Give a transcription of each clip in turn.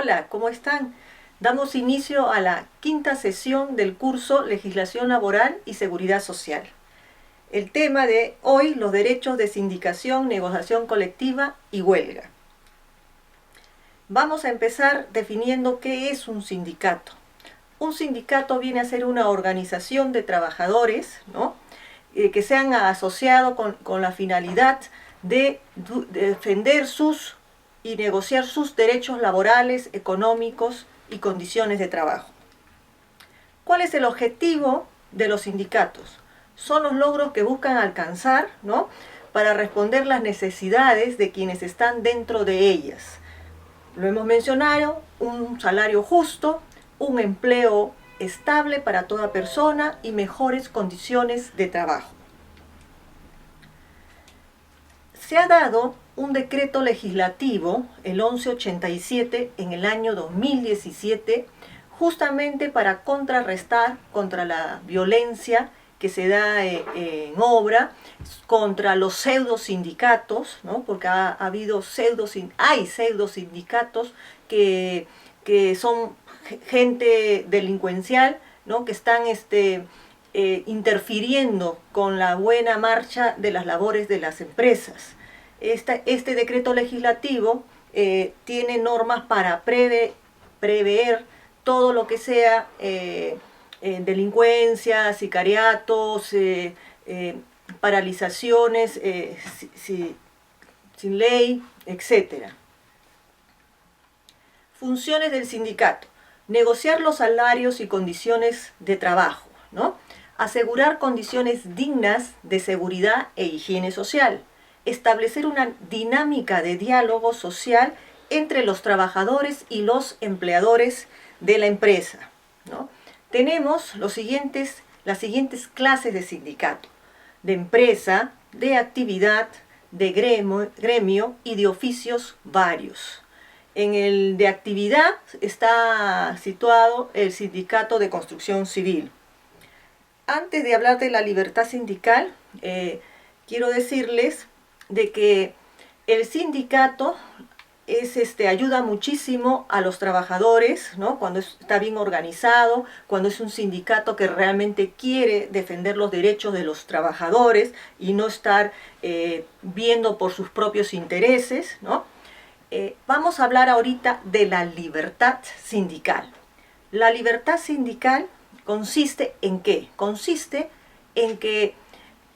Hola, ¿cómo están? Damos inicio a la quinta sesión del curso Legislación Laboral y Seguridad Social. El tema de hoy, los derechos de sindicación, negociación colectiva y huelga. Vamos a empezar definiendo qué es un sindicato. Un sindicato viene a ser una organización de trabajadores, ¿no? Que se han asociado con la finalidad de defender y negociar sus derechos laborales, económicos y condiciones de trabajo. ¿Cuál es el objetivo de los sindicatos? Son los logros que buscan alcanzar, ¿no?, para responder las necesidades de quienes están dentro de ellas. Lo hemos mencionado, un salario justo, un empleo estable para toda persona y mejores condiciones de trabajo. Se ha dado un decreto legislativo, el 1187, en el año 2017, justamente para contrarrestar contra la violencia que se da en obra, contra los pseudosindicatos, ¿no? Porque hay pseudosindicatos que son gente delincuencial, ¿no?, que están interfiriendo con la buena marcha de las labores de las empresas. Este decreto legislativo tiene normas para prever todo lo que sea delincuencia, sicariatos, paralizaciones sin ley, etc. Funciones del sindicato: negociar los salarios y condiciones de trabajo, ¿no?, asegurar condiciones dignas de seguridad e higiene social, establecer una dinámica de diálogo social entre los trabajadores y los empleadores de la empresa, ¿no? Tenemos las siguientes clases de sindicato: de empresa, de actividad, de gremio y de oficios varios. En el de actividad está situado el sindicato de construcción civil. Antes de hablar de la libertad sindical, quiero decirles de que el sindicato ayuda muchísimo a los trabajadores, ¿no?, cuando está bien organizado, cuando es un sindicato que realmente quiere defender los derechos de los trabajadores y no estar viendo por sus propios intereses, ¿no? Vamos a hablar ahorita de la libertad sindical. La libertad sindical consiste ¿en qué? Consiste en que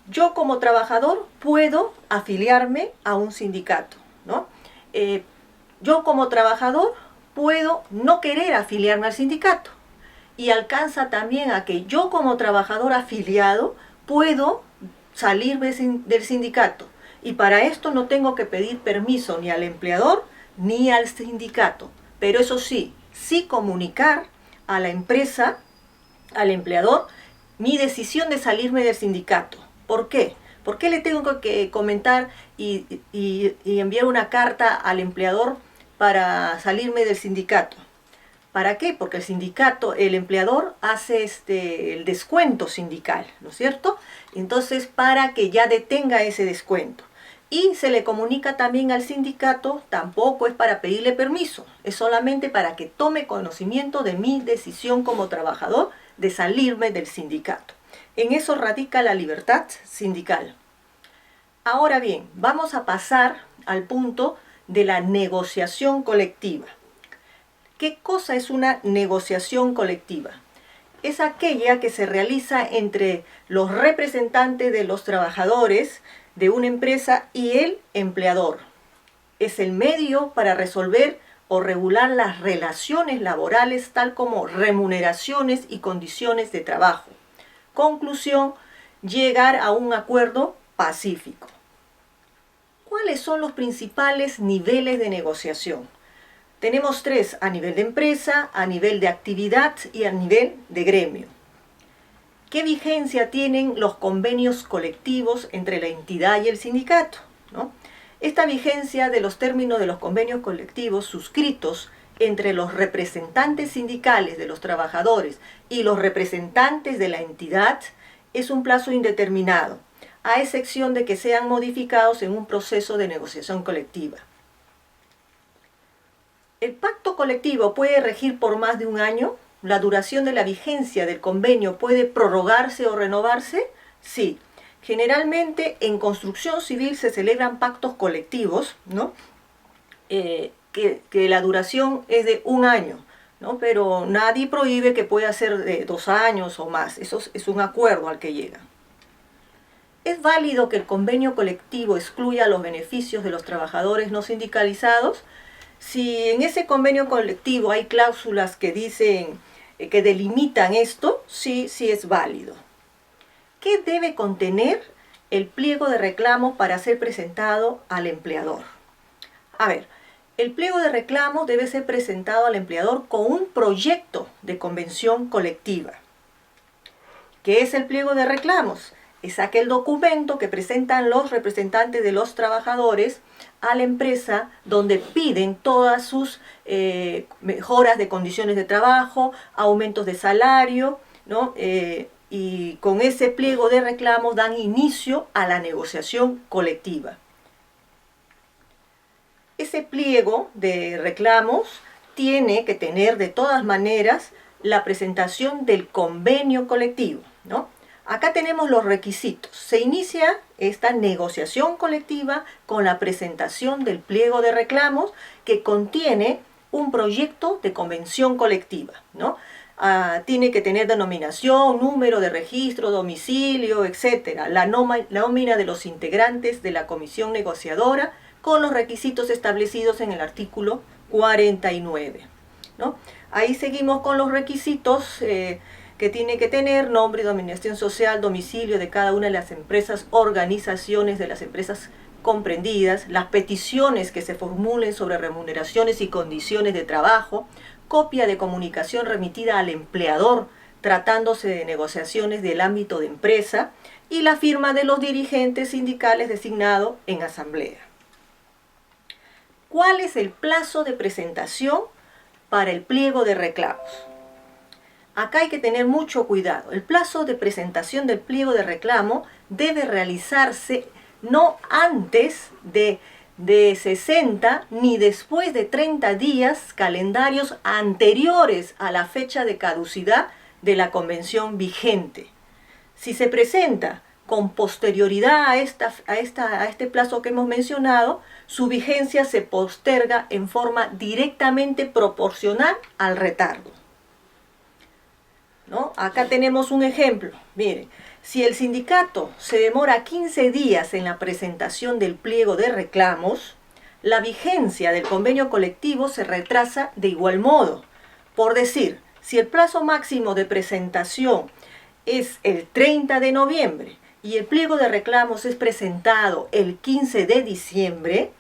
yo como trabajador puedo afiliarme a un sindicato, ¿no? Yo como trabajador puedo no querer afiliarme al sindicato, y alcanza también a que yo como trabajador afiliado puedo salirme del sindicato, y para esto no tengo que pedir permiso ni al empleador ni al sindicato, pero eso sí comunicar a la empresa, al empleador, mi decisión de salirme del sindicato. ¿Por qué? ¿Por qué le tengo que comentar y enviar una carta al empleador para salirme del sindicato? ¿Para qué? Porque el empleador hace el descuento sindical, ¿no es cierto? Entonces, para que ya detenga ese descuento. Y se le comunica también al sindicato, tampoco es para pedirle permiso, es solamente para que tome conocimiento de mi decisión como trabajador de salirme del sindicato. En eso radica la libertad sindical. Ahora bien, vamos a pasar al punto de la negociación colectiva. ¿Qué cosa es una negociación colectiva? Es aquella que se realiza entre los representantes de los trabajadores de una empresa y el empleador. Es el medio para resolver o regular las relaciones laborales, tal como remuneraciones y condiciones de trabajo. Conclusión: llegar a un acuerdo pacífico. ¿Cuáles son los principales niveles de negociación? Tenemos tres: a nivel de empresa, a nivel de actividad y a nivel de gremio. ¿Qué vigencia tienen los convenios colectivos entre la entidad y el sindicato, ¿no? Esta vigencia de los términos de los convenios colectivos suscritos entre los representantes sindicales de los trabajadores y los representantes de la entidad es un plazo indeterminado, a excepción de que sean modificados en un proceso de negociación colectiva. El pacto colectivo puede regir por más de un año. ¿La duración de la vigencia del convenio puede prorrogarse o renovarse? Sí. Generalmente en construcción civil se celebran pactos colectivos, ¿no? Que la duración es de un año, ¿no? Pero nadie prohíbe que pueda ser de 2 años o más. Eso es un acuerdo al que llegan. ¿Es válido que el convenio colectivo excluya los beneficios de los trabajadores no sindicalizados? Si en ese convenio colectivo hay cláusulas que dicen, que delimitan esto, sí es válido. ¿Qué debe contener el pliego de reclamos para ser presentado al empleador? A ver, el pliego de reclamos debe ser presentado al empleador con un proyecto de convención colectiva. ¿Qué es el pliego de reclamos? Es aquel documento que presentan los representantes de los trabajadores a la empresa donde piden todas sus mejoras de condiciones de trabajo, aumentos de salario, ¿no? Y con ese pliego de reclamos dan inicio a la negociación colectiva. Ese pliego de reclamos tiene que tener de todas maneras la presentación del convenio colectivo, ¿no? Acá tenemos los requisitos. Se inicia esta negociación colectiva con la presentación del pliego de reclamos que contiene un proyecto de convención colectiva, ¿no? Tiene que tener denominación, número de registro, domicilio, etc. La nómina de los integrantes de la comisión negociadora con los requisitos establecidos en el artículo 49, ¿no? Ahí seguimos con los requisitos que tiene que tener nombre, denominación social, domicilio de cada una de las empresas, organizaciones de las empresas comprendidas, las peticiones que se formulen sobre remuneraciones y condiciones de trabajo, copia de comunicación remitida al empleador tratándose de negociaciones del ámbito de empresa y la firma de los dirigentes sindicales designados en asamblea. ¿Cuál es el plazo de presentación para el pliego de reclamos? Acá hay que tener mucho cuidado. El plazo de presentación del pliego de reclamo debe realizarse no antes de 60 ni después de 30 días calendarios anteriores a la fecha de caducidad de la convención vigente. Si se presenta con posterioridad a este plazo que hemos mencionado, su vigencia se posterga en forma directamente proporcional al retardo, ¿no? Acá tenemos un ejemplo. Miren, si el sindicato se demora 15 días en la presentación del pliego de reclamos, la vigencia del convenio colectivo se retrasa de igual modo. Por decir, si el plazo máximo de presentación es el 30 de noviembre y el pliego de reclamos es presentado el 15 de diciembre,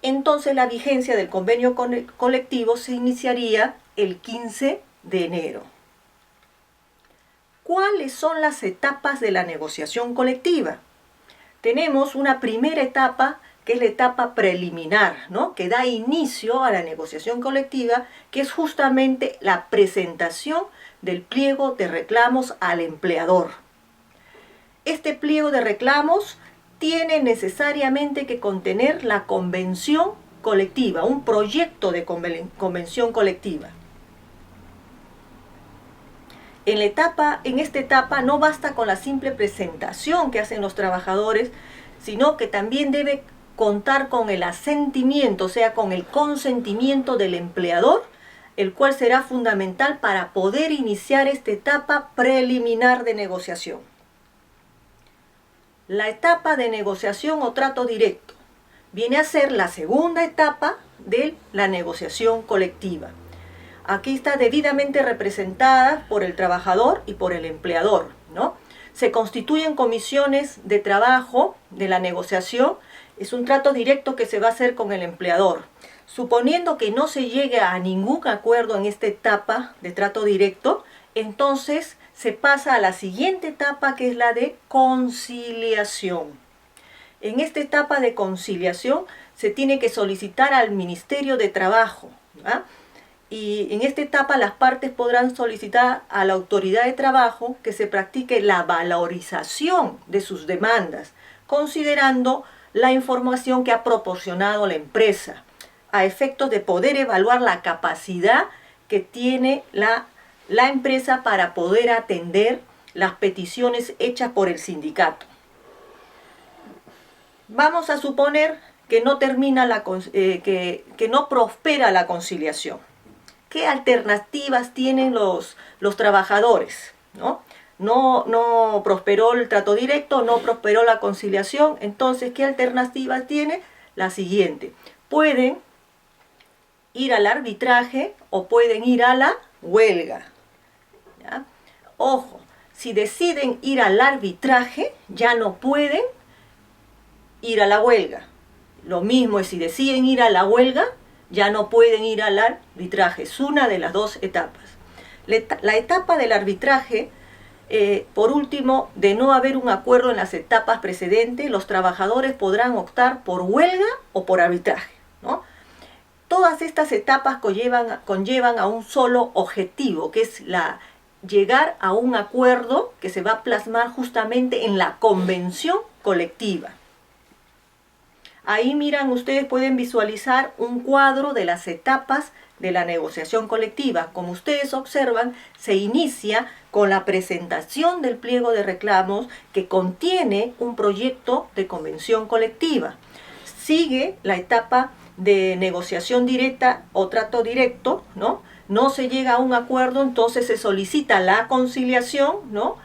entonces la vigencia del convenio colectivo se iniciaría el 15 de enero. ¿Cuáles son las etapas de la negociación colectiva? Tenemos una primera etapa, que es la etapa preliminar, ¿no? Que da inicio a la negociación colectiva, que es justamente la presentación del pliego de reclamos al empleador. Este pliego de reclamos tiene necesariamente que contener la convención colectiva, un proyecto de convención colectiva. En esta etapa no basta con la simple presentación que hacen los trabajadores, sino que también debe contar con el asentimiento, o sea, con el consentimiento del empleador, el cual será fundamental para poder iniciar esta etapa preliminar de negociación. La etapa de negociación o trato directo viene a ser la segunda etapa de la negociación colectiva. Aquí está debidamente representada por el trabajador y por el empleador, ¿no? Se constituyen comisiones de trabajo de la negociación. Es un trato directo que se va a hacer con el empleador. Suponiendo que no se llegue a ningún acuerdo en esta etapa de trato directo, entonces se pasa a la siguiente etapa, que es la de conciliación. En esta etapa de conciliación se tiene que solicitar al Ministerio de Trabajo, ¿ah? Y en esta etapa las partes podrán solicitar a la autoridad de trabajo que se practique la valorización de sus demandas, considerando la información que ha proporcionado la empresa. a efectos de poder evaluar la capacidad que tiene la empresa para poder atender las peticiones hechas por el sindicato. Vamos a suponer que no termina que no prospera la conciliación. ¿Qué alternativas tienen los trabajadores? No prosperó el trato directo, no prosperó la conciliación. Entonces, ¿qué alternativas tiene? La siguiente. Pueden ir al arbitraje o pueden ir a la huelga. ¿Ya? Ojo, si deciden ir al arbitraje, ya no pueden ir a la huelga. Lo mismo es si deciden ir a la huelga, ya no pueden ir al arbitraje. Es una de las dos etapas. La etapa del arbitraje, por último, de no haber un acuerdo en las etapas precedentes, los trabajadores podrán optar por huelga o por arbitraje, ¿no? Todas estas etapas conllevan a un solo objetivo, que es llegar a un acuerdo que se va a plasmar justamente en la convención colectiva. Ahí miran, ustedes pueden visualizar un cuadro de las etapas de la negociación colectiva. Como ustedes observan, se inicia con la presentación del pliego de reclamos que contiene un proyecto de convención colectiva. Sigue la etapa de negociación directa o trato directo, ¿no? No se llega a un acuerdo, entonces se solicita la conciliación, ¿no?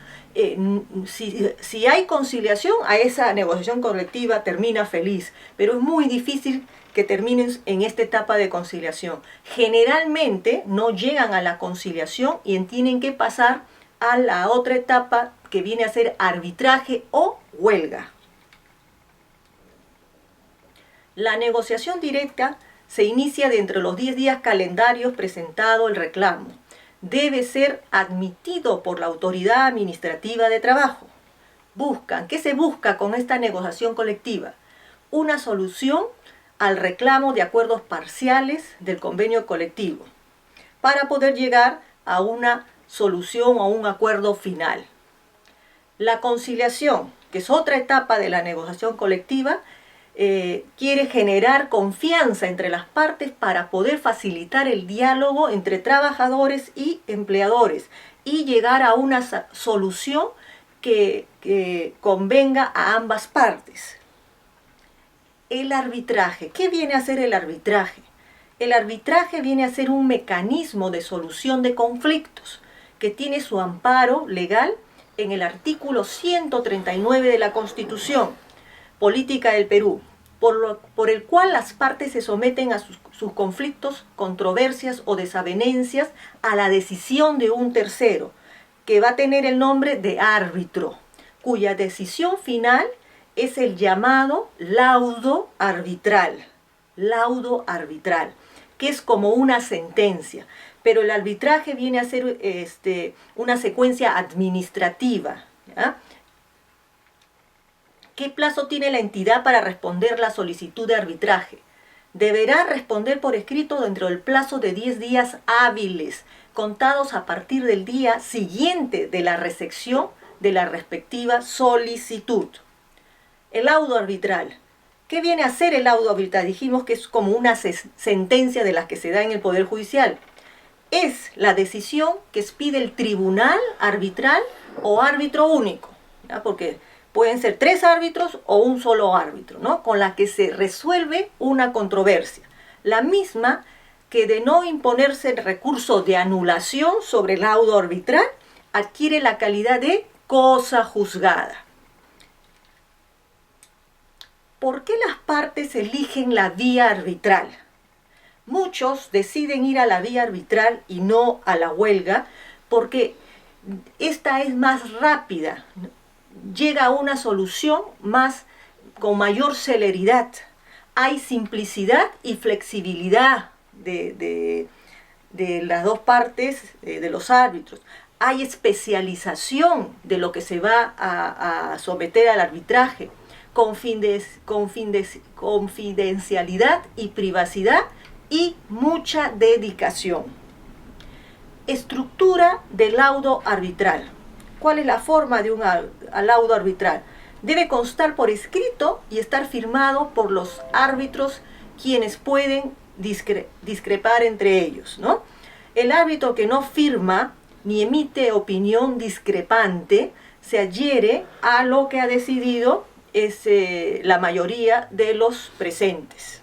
Si hay conciliación, a esa negociación colectiva termina feliz, pero es muy difícil que terminen en esta etapa de conciliación. Generalmente no llegan a la conciliación y tienen que pasar a la otra etapa que viene a ser arbitraje o huelga. La negociación directa se inicia dentro de los 10 días calendarios presentado el reclamo. Debe ser admitido por la autoridad administrativa de trabajo. ¿Qué se busca con esta negociación colectiva? Una solución al reclamo de acuerdos parciales del convenio colectivo para poder llegar a una solución o a un acuerdo final. La conciliación, que es otra etapa de la negociación colectiva, quiere generar confianza entre las partes para poder facilitar el diálogo entre trabajadores y empleadores y llegar a una solución que convenga a ambas partes. El arbitraje. ¿Qué viene a ser el arbitraje? El arbitraje viene a ser un mecanismo de solución de conflictos que tiene su amparo legal en el artículo 139 de la Constitución Política del Perú, por el cual las partes se someten a sus conflictos, controversias o desavenencias a la decisión de un tercero, que va a tener el nombre de árbitro, cuya decisión final es el llamado laudo arbitral, que es como una sentencia, pero el arbitraje viene a ser una secuencia administrativa, ¿ya? ¿Qué plazo tiene la entidad para responder la solicitud de arbitraje? Deberá responder por escrito dentro del plazo de 10 días hábiles, contados a partir del día siguiente de la recepción de la respectiva solicitud. El laudo arbitral. ¿Qué viene a ser el laudo arbitral? Dijimos que es como una sentencia de las que se da en el Poder Judicial. Es la decisión que expide el tribunal arbitral o árbitro único, ¿ya? Porque pueden ser 3 árbitros o un solo árbitro, ¿no? Con la que se resuelve una controversia. La misma que, de no imponerse el recurso de anulación sobre el laudo arbitral, adquiere la calidad de cosa juzgada. ¿Por qué las partes eligen la vía arbitral? Muchos deciden ir a la vía arbitral y no a la huelga porque esta es más rápida, llega a una solución con mayor celeridad. Hay simplicidad y flexibilidad de las dos partes, de los árbitros. Hay especialización de lo que se va a someter al arbitraje, confidencialidad y privacidad y mucha dedicación. Estructura del laudo arbitral. ¿Cuál es la forma de un laudo arbitral? Debe constar por escrito y estar firmado por los árbitros, quienes pueden discrepar entre ellos, ¿no? El árbitro que no firma ni emite opinión discrepante se adhiere a lo que ha decidido la mayoría de los presentes.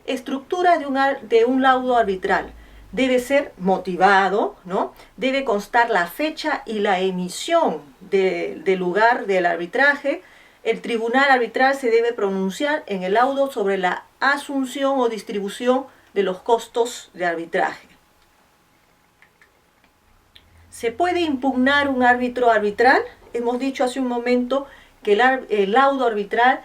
Estructura de un laudo arbitral. Debe ser motivado, ¿no? Debe constar la fecha y la emisión del lugar del arbitraje. El tribunal arbitral se debe pronunciar en el laudo sobre la asunción o distribución de los costos de arbitraje. ¿Se puede impugnar un árbitro arbitral? Hemos dicho hace un momento que el laudo arbitral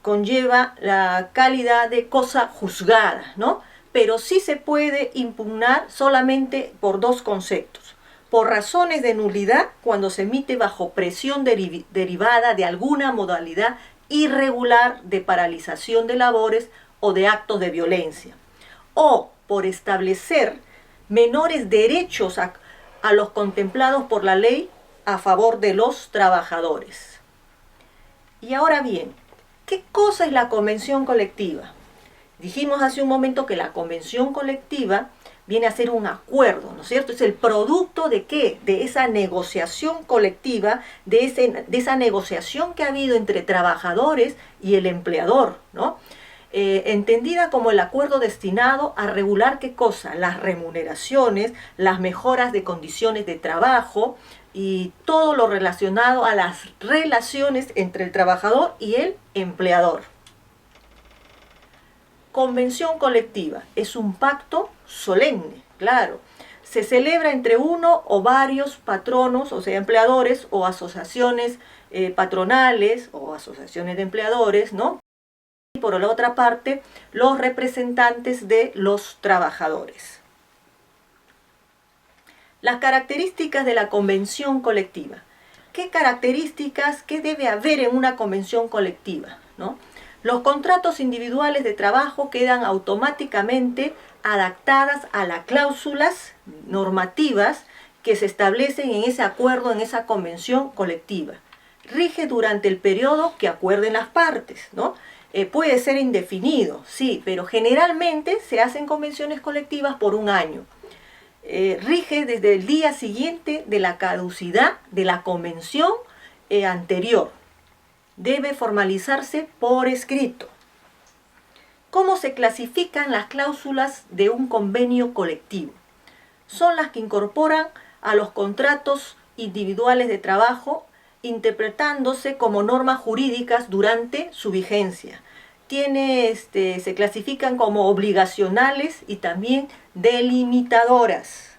conlleva la calidad de cosa juzgada, ¿no? Pero sí se puede impugnar solamente por dos conceptos. Por razones de nulidad, cuando se emite bajo presión derivada de alguna modalidad irregular de paralización de labores o de actos de violencia. O por establecer menores derechos a los contemplados por la ley a favor de los trabajadores. Y ahora bien, ¿qué cosa es la convención colectiva? Dijimos hace un momento que la convención colectiva viene a ser un acuerdo, ¿no es cierto? Es el producto de ¿qué? De esa negociación colectiva, de esa negociación que ha habido entre trabajadores y el empleador, ¿no? Entendida como el acuerdo destinado a regular ¿qué cosa? Las remuneraciones, las mejoras de condiciones de trabajo y todo lo relacionado a las relaciones entre el trabajador y el empleador. Convención colectiva es un pacto solemne, claro. Se celebra entre uno o varios patronos, o sea, empleadores o asociaciones patronales o asociaciones de empleadores, ¿no? Y por la otra parte, los representantes de los trabajadores. Las características de la convención colectiva. ¿Qué características, qué debe haber en una convención colectiva, ¿no? Los contratos individuales de trabajo quedan automáticamente adaptadas a las cláusulas normativas que se establecen en ese acuerdo, en esa convención colectiva. Rige durante el periodo que acuerden las partes, ¿no? Puede ser indefinido, sí, pero generalmente se hacen convenciones colectivas por un año. Rige desde el día siguiente de la caducidad de la convención anterior. Debe formalizarse por escrito. ¿Cómo se clasifican las cláusulas de un convenio colectivo? Son las que incorporan a los contratos individuales de trabajo, interpretándose como normas jurídicas durante su vigencia. Se clasifican como obligacionales y también delimitadoras.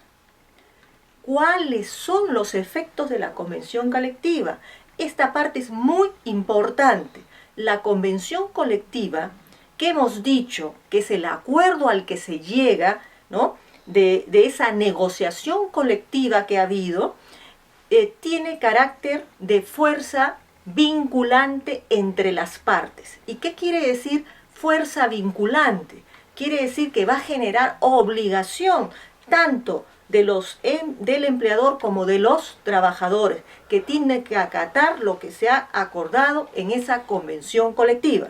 ¿Cuáles son los efectos de la convención colectiva? Esta parte es muy importante. La convención colectiva, que hemos dicho que es el acuerdo al que se llega, ¿no? de esa negociación colectiva que ha habido, tiene carácter de fuerza vinculante entre las partes. ¿Y qué quiere decir fuerza vinculante? Quiere decir que va a generar obligación tanto del empleador como de los trabajadores, que tienen que acatar lo que se ha acordado en esa convención colectiva.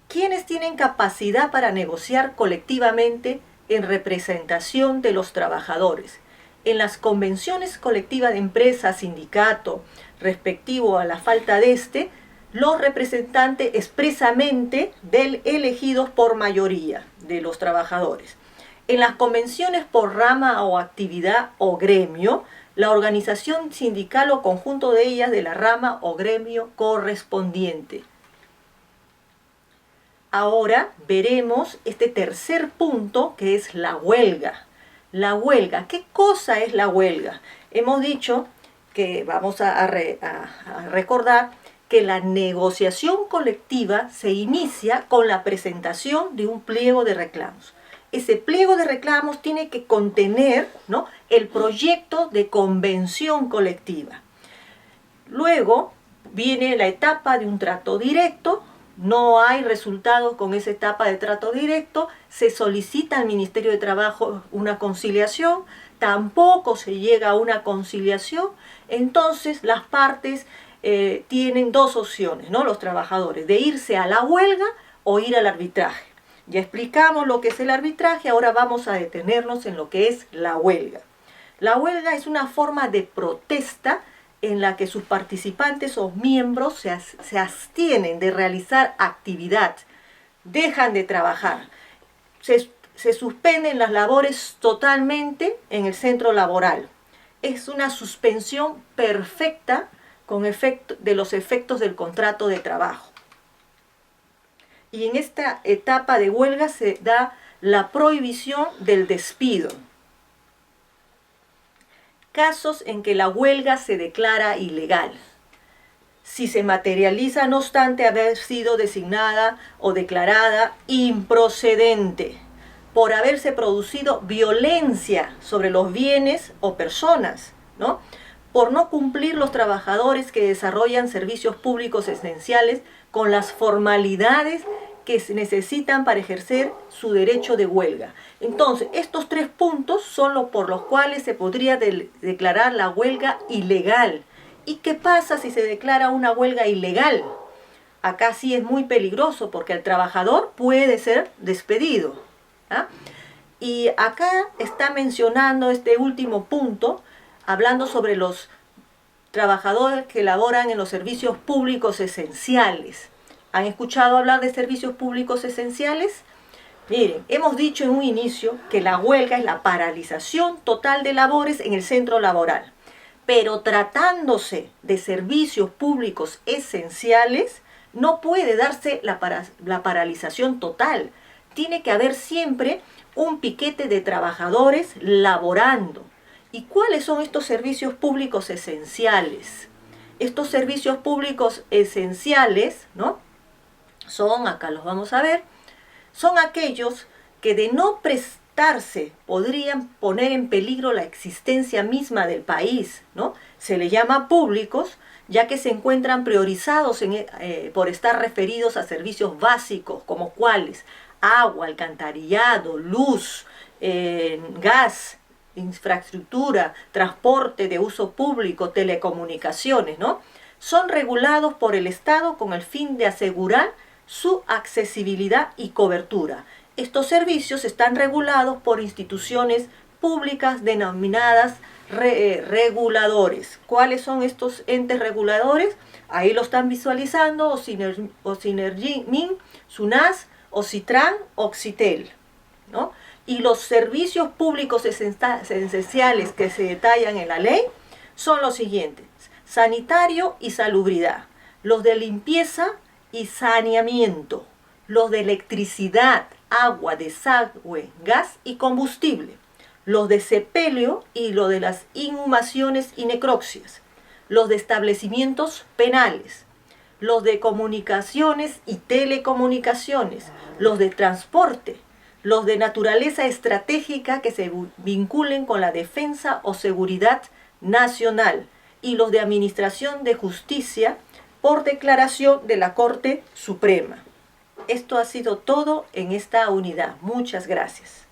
¿Quiénes tienen capacidad para negociar colectivamente en representación de los trabajadores? En las convenciones colectivas de empresa, sindicato, respectivo a la falta de los representantes expresamente elegidos por mayoría de los trabajadores. En las convenciones por rama o actividad o gremio, la organización sindical o conjunto de ellas de la rama o gremio correspondiente. Ahora veremos este tercer punto, que es la huelga. La huelga, ¿qué cosa es la huelga? Hemos dicho que vamos a recordar que la negociación colectiva se inicia con la presentación de un pliego de reclamos. Ese pliego de reclamos tiene que contener, ¿no?, el proyecto de convención colectiva. Luego viene la etapa de un trato directo. No hay resultados con esa etapa de trato directo, se solicita al Ministerio de Trabajo una conciliación, tampoco se llega a una conciliación. Entonces las partes tienen dos opciones, ¿no? Los trabajadores, de irse a la huelga o ir al arbitraje. Ya explicamos lo que es el arbitraje, ahora vamos a detenernos en lo que es la huelga. La huelga es una forma de protesta en la que sus participantes o miembros se abstienen de realizar actividad, dejan de trabajar, se suspenden las labores totalmente en el centro laboral. Es una suspensión perfecta con de los efectos del contrato de trabajo. Y en esta etapa de huelga se da la prohibición del despido. Casos en que la huelga se declara ilegal. Si se materializa, no obstante haber sido designada o declarada improcedente, por haberse producido violencia sobre los bienes o personas, ¿no? Por no cumplir los trabajadores que desarrollan servicios públicos esenciales con las formalidades que se necesitan para ejercer su derecho de huelga. Entonces, estos 3 puntos son los por los cuales se podría declarar la huelga ilegal. ¿Y qué pasa si se declara una huelga ilegal? Acá sí es muy peligroso porque el trabajador puede ser despedido. ¿Ah? Y acá está mencionando este último punto, hablando sobre los trabajadores que laboran en los servicios públicos esenciales. ¿Han escuchado hablar de servicios públicos esenciales? Miren, hemos dicho en un inicio que la huelga es la paralización total de labores en el centro laboral. Pero tratándose de servicios públicos esenciales, no puede darse la paralización total. Tiene que haber siempre un piquete de trabajadores laborando. ¿Y cuáles son estos servicios públicos esenciales? Estos servicios públicos esenciales, ¿no? Son, acá los vamos a ver, son aquellos que de no prestarse podrían poner en peligro la existencia misma del país, ¿no? Se les llama públicos, ya que se encuentran priorizados por estar referidos a servicios básicos, como cuáles: agua, alcantarillado, luz, gas, infraestructura, transporte de uso público, telecomunicaciones, ¿no? Son regulados por el Estado con el fin de asegurar su accesibilidad y cobertura. Estos servicios están regulados por instituciones públicas denominadas reguladores. ¿Cuáles son estos entes reguladores? Ahí lo están visualizando: Ocinermin, SUNAS, Ocitran, Occitel, ¿no? Y los servicios públicos esenciales que se detallan en la ley son los siguientes: sanitario y salubridad, los de limpieza y saneamiento, los de electricidad, agua, desagüe, gas y combustible, los de sepelio y los de las inhumaciones y necropsias, los de establecimientos penales, los de comunicaciones y telecomunicaciones, los de transporte, los de naturaleza estratégica que se vinculen con la defensa o seguridad nacional, y los de administración de justicia por declaración de la Corte Suprema. Esto ha sido todo en esta unidad. Muchas gracias.